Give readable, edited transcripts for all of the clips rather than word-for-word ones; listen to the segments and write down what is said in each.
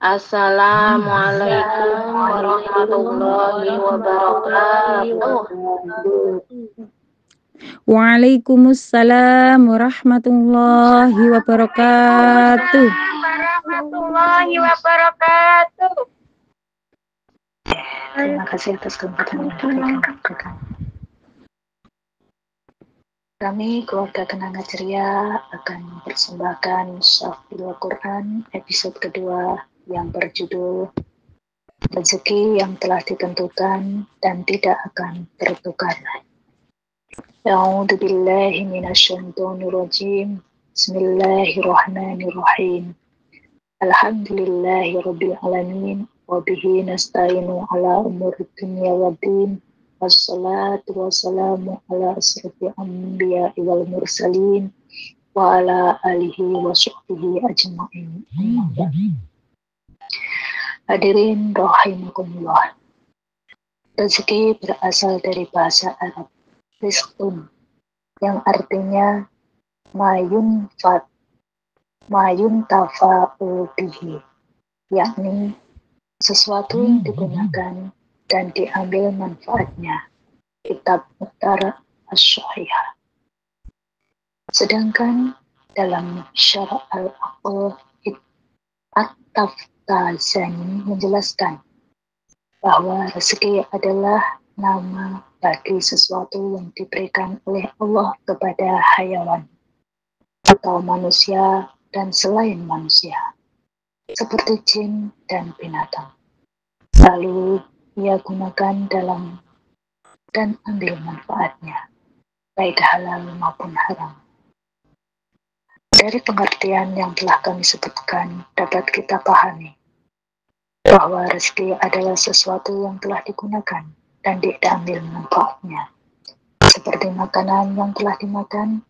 Assalamualaikum warahmatullahi wabarakatuh. Waalaikumsalam warahmatullahi wabarakatuh. Warahmatullahi wabarakatuh. Terima kasih atas kesempatan yang diberikan. Kami keluarga Kenanga Ceria akan mempersembahkan Syafil Quran episode kedua yang berjudul Rezeki yang telah ditentukan dan tidak akan tertukar. A'udzu billahi minasyaitonir rajim. Bismillahirrahmanirrahim. Alhamdulillahirabbil alamin wa bihi nasta'inu ala umuri dunya waddin. Wassalatu wassalamu ala asrofil anbiya'i wal mursalin wa ala alihi wa sahbihi ajma'in. Hadirin rahimakumullah. Rezeki berasal dari bahasa Arab rizqun, yang artinya mayun tafa'u bihi, yakni sesuatu yang digunakan dan diambil manfaatnya. Kitab Mukhtar Asy-Syahihah. Sedangkan dalam Syarah Al-Aql At-Taftazani menjelaskan bahwa rezeki adalah nama bagi sesuatu yang diberikan oleh Allah kepada hayawan atau manusia dan selain manusia, seperti jin dan binatang. Lalu ia gunakan dalam dan ambil manfaatnya, baik halal maupun haram. Dari pengertian yang telah kami sebutkan, dapat kita pahami bahwa rezeki adalah sesuatu yang telah digunakan dan diambil manfaatnya, seperti makanan yang telah dimakan,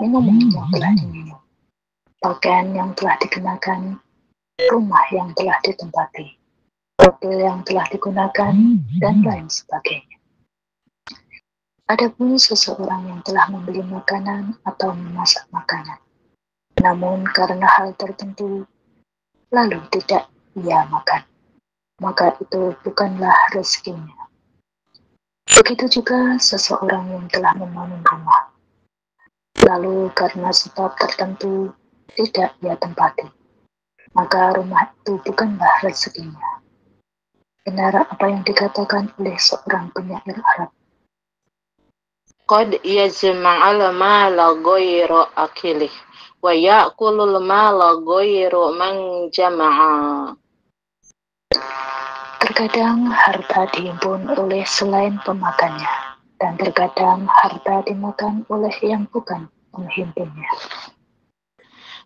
minuman yang telah diminum, pakaian yang telah dikenakan, rumah yang telah ditempati, mobil yang telah digunakan, dan lain sebagainya. Adapun seseorang yang telah membeli makanan atau memasak makanan, namun karena hal tertentu lalu tidak ia makan, maka itu bukanlah rezekinya. Begitu juga seseorang yang telah membangun rumah, lalu karena sebab tertentu tidak ia tempati, maka rumah itu bukanlah rezekinya. Benar apa yang dikatakan oleh seorang penyair Arab. Qad yajma'al mala ghairu akilih wa ya'kulul mala ghairu man jama'a. Terkadang harta dihimpun oleh selain pemakannya, dan terkadang harta dimakan oleh yang bukan penghimpunnya.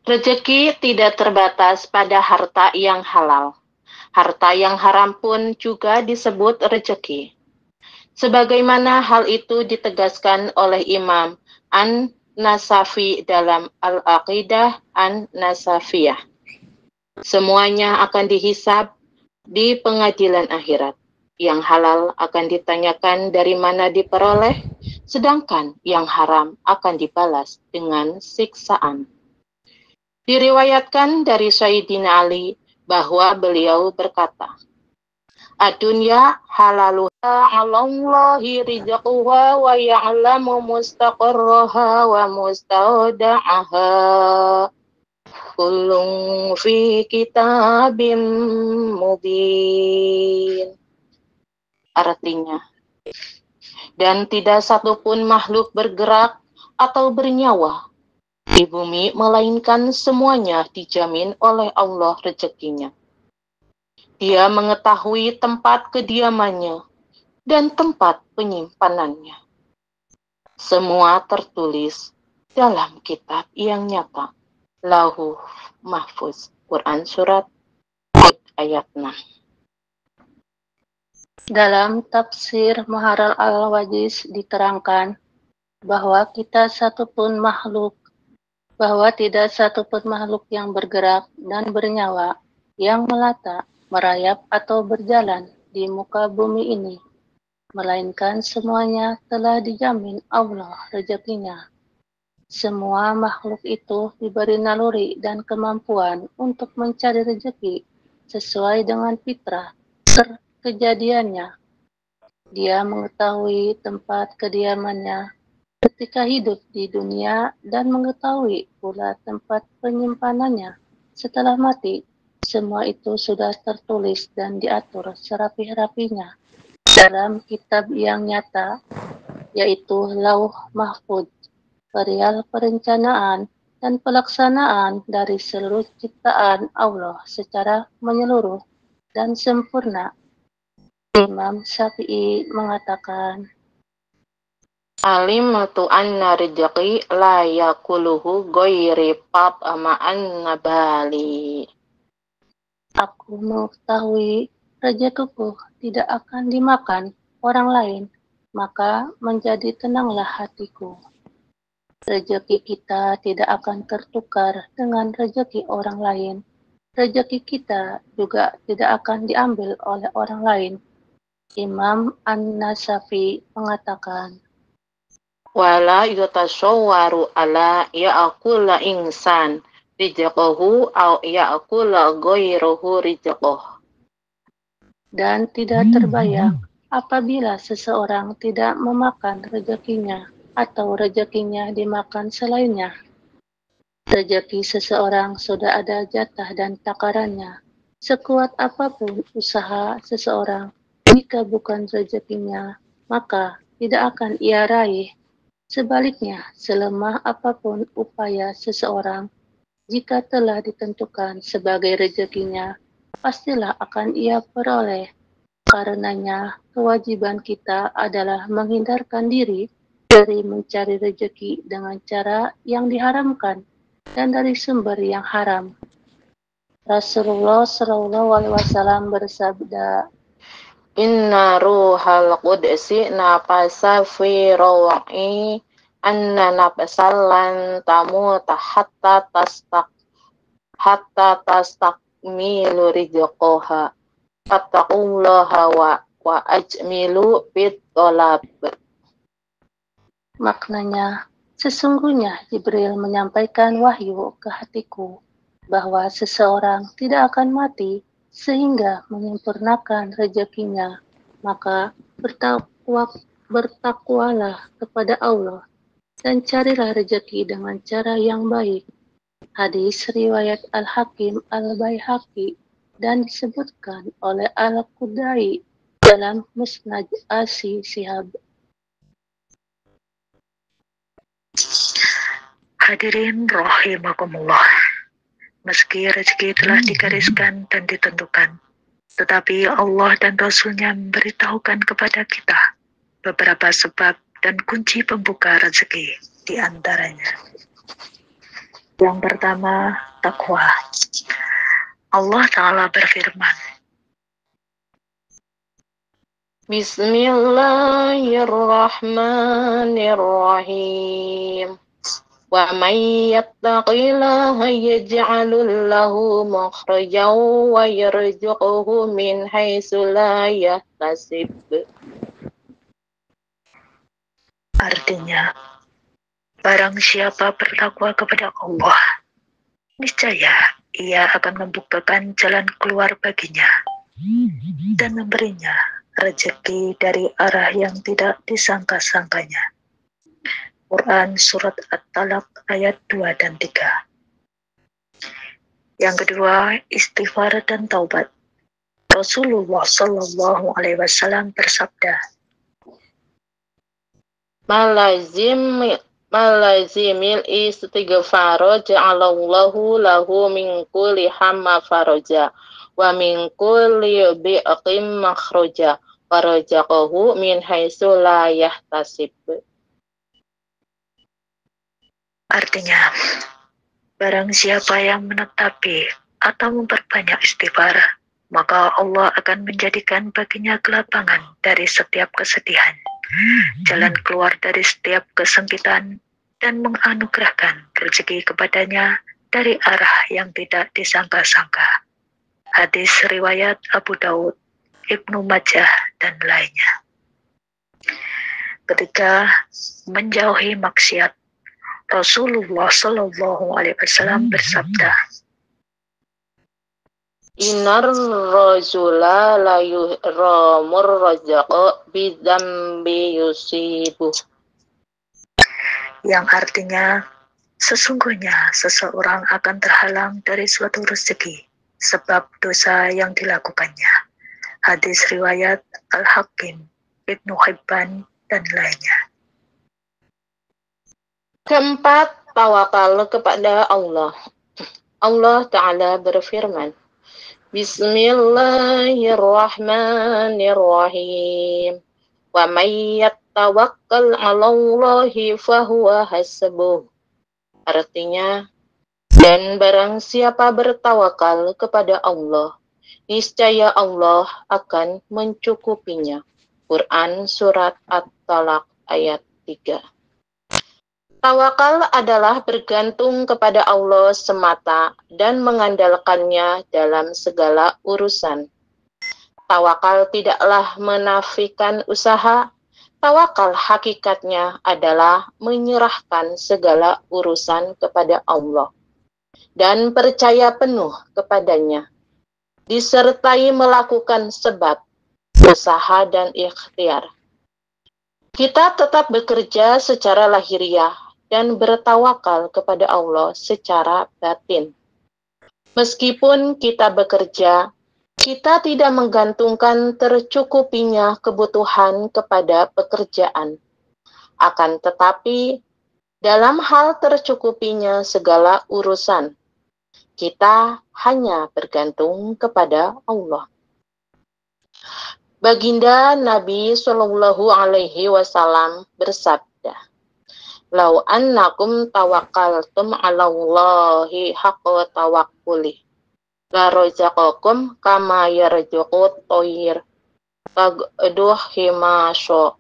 Rezeki tidak terbatas pada harta yang halal. Harta yang haram pun juga disebut rezeki. Sebagaimana hal itu ditegaskan oleh Imam An-Nasafi dalam Al-Aqidah An-Nasafiyah. Semuanya akan dihisab di pengadilan akhirat. Yang halal akan ditanyakan dari mana diperoleh, sedangkan yang haram akan dibalas dengan siksaan. Diriwayatkan dari Sayyidina Ali bahwa beliau berkata, "Ad-dunya halaluha 'alallahi rizquha wa ya'lamu mustaqarraha wa mustawda'aha. Kullun fi kitabim mubin." Artinya, dan tidak satupun makhluk bergerak atau bernyawa di bumi melainkan semuanya dijamin oleh Allah rezekinya. Dia mengetahui tempat kediamannya dan tempat penyimpanannya. Semua tertulis dalam kitab yang nyata. Lauhul Mahfuz. Quran Surat Hud ayat 6. Dalam tafsir Muharrar al-Wajiz diterangkan bahwa tidak satupun makhluk yang bergerak dan bernyawa yang melata, merayap atau berjalan di muka bumi ini, melainkan semuanya telah dijamin Allah rezekinya. Semua makhluk itu diberi naluri dan kemampuan untuk mencari rezeki sesuai dengan fitrah kejadiannya. Dia mengetahui tempat kediamannya ketika hidup di dunia dan mengetahui pula tempat penyimpanannya setelah mati. Semua itu sudah tertulis dan diatur serapih-rapinya dalam kitab yang nyata, yaitu Lauh Mahfudz, perihal perencanaan dan pelaksanaan dari seluruh ciptaan Allah secara menyeluruh dan sempurna. Imam Syafi'i mengatakan, Alimtu anna rizqi la yakuluhu ghairi ma'an nabali. aku mengetahui rezekiku tidak akan dimakan orang lain, maka menjadi tenanglah hatiku. Rezeki kita tidak akan tertukar dengan rezeki orang lain. Rezeki kita juga tidak akan diambil oleh orang lain. Imam An-Nasafi mengatakan, Wala yutasawwaru ala ya'kula insan rizqahu au ya'kula ghairuhu rizqahu. dan tidak terbayang apabila seseorang tidak memakan rezekinya atau rezekinya dimakan selainnya. Rezeki seseorang sudah ada jatah dan takarannya. Sekuat apapun usaha seseorang, jika bukan rezekinya, maka tidak akan ia raih. Sebaliknya, selemah apapun upaya seseorang, jika telah ditentukan sebagai rezekinya, pastilah akan ia peroleh. Karenanya, kewajiban kita adalah menghindarkan diri dari mencari rezeki dengan cara yang diharamkan dan dari sumber yang haram. Rasulullah SAW bersabda, Inna ruhal qudsi nafasa fi raw'i anna nafsal lan tamuta hatta tastakmilu rizqaha fattaqullaha wa ajmilu fit thalab. maknanya, sesungguhnya Jibril menyampaikan wahyu ke hatiku bahwa seseorang tidak akan mati sehingga menyempurnakan rezekinya, maka bertakwalah kepada Allah dan carilah rezeki dengan cara yang baik. Hadis riwayat Al-Hakim Al-Baihaqi dan disebutkan oleh Al-Qudai dalam Musnad As-Sihab. Hadirin rahimakumullah. Meski rezeki telah digariskan dan ditentukan, tetapi Allah dan Rasul-Nya memberitahukan kepada kita beberapa sebab dan kunci pembuka rezeki di antaranya. Yang pertama, takwa. Allah Ta'ala berfirman, Bismillahirrahmanirrahim. Wa may yattaqillaha yaj'alul lahu makhrajan wa yarzuqhu min haitsu la yahtasib. artinya, barang siapa bertakwa kepada Allah, niscaya ia akan membukakan jalan keluar baginya dan memberinya rezeki dari arah yang tidak disangka-sangkanya. Quran Surat At-Talaq ayat 2 dan 3. Yang kedua, istighfar dan taubat. Rasulullah Shallallahu Alaihi Wasallam bersabda, Malazimil istighfar ja'alallahu lahu min kulli hamma faraja wa min kulli bi'aqim makhraja wa razaqahu min haitsu la yahtasib. artinya, barang siapa yang menetapi atau memperbanyak istighfar, maka Allah akan menjadikan baginya kelapangan dari setiap kesedihan, jalan keluar dari setiap kesempitan, dan menganugerahkan rezeki kepadanya dari arah yang tidak disangka-sangka. Hadis riwayat Abu Daud, Ibnu Majah, dan lainnya. Ketika menjauhi maksiat, Rasulullah Shallallahu Alaihi Wasallam bersabda, Inar rajula la yuhramur razaqa bidzambi yusibuh. Yang artinya, sesungguhnya seseorang akan terhalang dari suatu rezeki sebab dosa yang dilakukannya. Hadis riwayat Al-Hakim, Ibnu Hibban, dan lainnya. Keempat, tawakal kepada Allah. Allah Ta'ala berfirman, Bismillahirrahmanirrahim. Wa may yattawakkal 'alallahi fahuwa hasbuh. Artinya, dan barang siapa bertawakal kepada Allah, niscaya Allah akan mencukupinya. Quran Surat At-Talaq ayat 3. Tawakal adalah bergantung kepada Allah semata dan mengandalkannya dalam segala urusan. Tawakal tidaklah menafikan usaha. Tawakal hakikatnya adalah menyerahkan segala urusan kepada Allah dan percaya penuh kepadanya, disertai melakukan sebab, usaha, dan ikhtiar. Kita tetap bekerja secara lahiriah dan bertawakal kepada Allah secara batin. Meskipun kita bekerja, kita tidak menggantungkan tercukupinya kebutuhan kepada pekerjaan. Akan tetapi, dalam hal tercukupinya segala urusan, kita hanya bergantung kepada Allah. Baginda Nabi Shallallahu Alaihi Wasallam bersabda, "Lau annakum tawakkaltum 'alallahi haqqa tawakkuli, la razaqakum kama yarzuqut tayr, tagduh himasho,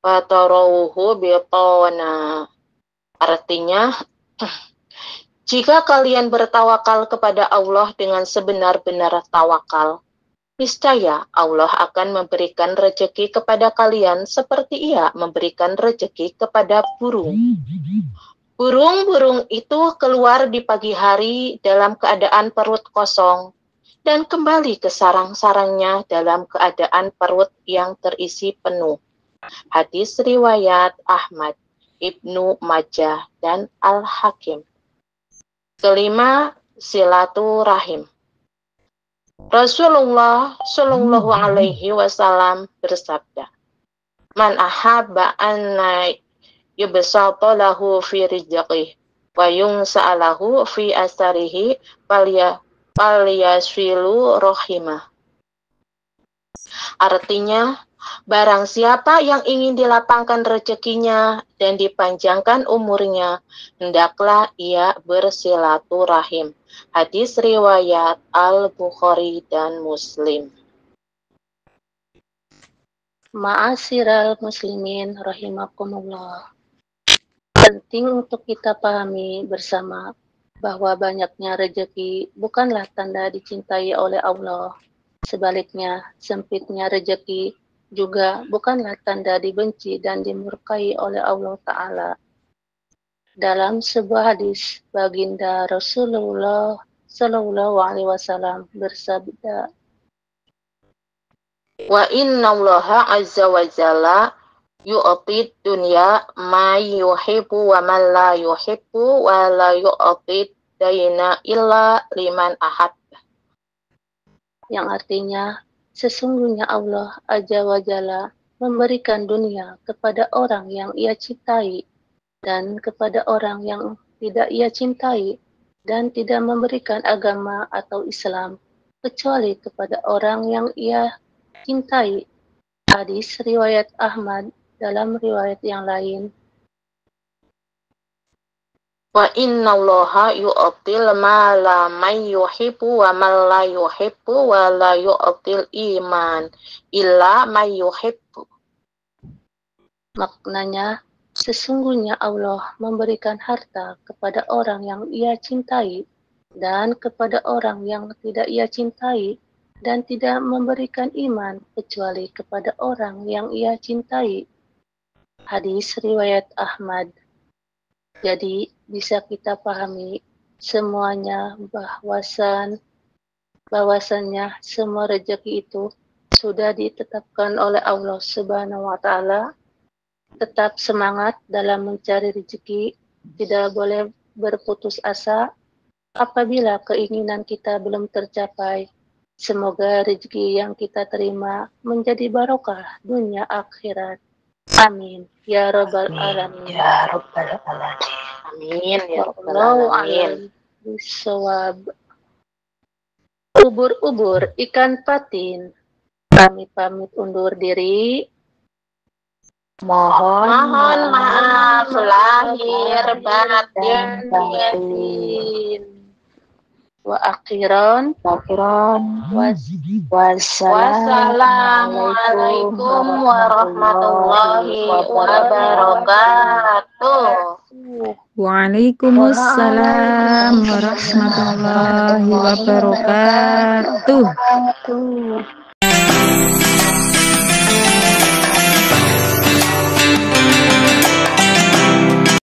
fatarawhu bitana." Artinya, jika kalian bertawakal kepada Allah dengan sebenar-benar tawakal, niscaya Allah akan memberikan rezeki kepada kalian seperti Ia memberikan rezeki kepada burung. Burung-burung itu keluar di pagi hari dalam keadaan perut kosong dan kembali ke sarang-sarangnya dalam keadaan perut yang terisi penuh. Hadis riwayat Ahmad, Ibnu Majah, dan Al-Hakim. Kelima, silaturahim. Rasulullah Shallallahu Alaihi Wasallam bersabda, "Man ahabba anna yubsata lahu fi rizqihi wa yungsa'alahu fi asarihi falyaswilu rahimah." Artinya, barang siapa yang ingin dilapangkan rezekinya dan dipanjangkan umurnya, hendaklah ia bersilaturahim. Hadis riwayat Al-Bukhari dan Muslim. Ma'asyiral muslimin rahimakumullah. Penting untuk kita pahami bersama bahwa banyaknya rezeki bukanlah tanda dicintai oleh Allah. Sebaliknya, sempitnya rezeki juga bukanlah tanda dibenci dan dimurkai oleh Allah Ta'ala. Dalam sebuah hadis, baginda Rasulullah Sallallahu Alaihi Wasallam bersabda, "Wa inna Allaha azza wa jalla yu'tid dunya ma yuhibbu wa man la yuhibbu wa la yu'tid daina illa liman ahad." Yang artinya, sesungguhnya Allah Azza wa Jalla memberikan dunia kepada orang yang ia cintai dan kepada orang yang tidak ia cintai, dan tidak memberikan agama atau Islam kecuali kepada orang yang ia cintai. Hadis riwayat Ahmad. Dalam riwayat yang lain, "Wa inna Allaha yu'til ma la man yuhibbu wa man la yuhibbu wa la yu'til iman illa man yuhibbu." maknanya, sesungguhnya Allah memberikan harta kepada orang yang ia cintai dan kepada orang yang tidak ia cintai, dan tidak memberikan iman kecuali kepada orang yang ia cintai. Hadis riwayat Ahmad. Jadi bisa kita pahami semuanya bahwasan bahwasannya semua rezeki itu sudah ditetapkan oleh Allah Subhanahu wa Ta'ala. Tetap semangat dalam mencari rezeki, tidak boleh berputus asa. Apabila keinginan kita belum tercapai, semoga rezeki yang kita terima menjadi barokah dunia akhirat. Amin ya rabbal alamin. Ya Rabbal Alamin. Amin ya rabbal Wallahu alamin. a'lam bishawab. Ubur-ubur ikan patin. Kami pamit undur diri. Mohon Maaf lahir batin. dan batin. Wa akhiran Wassalamualaikum warahmatullahi wabarakatuh. Waalaikumsalam warahmatullahi wabarakatuh. wabarakatuh.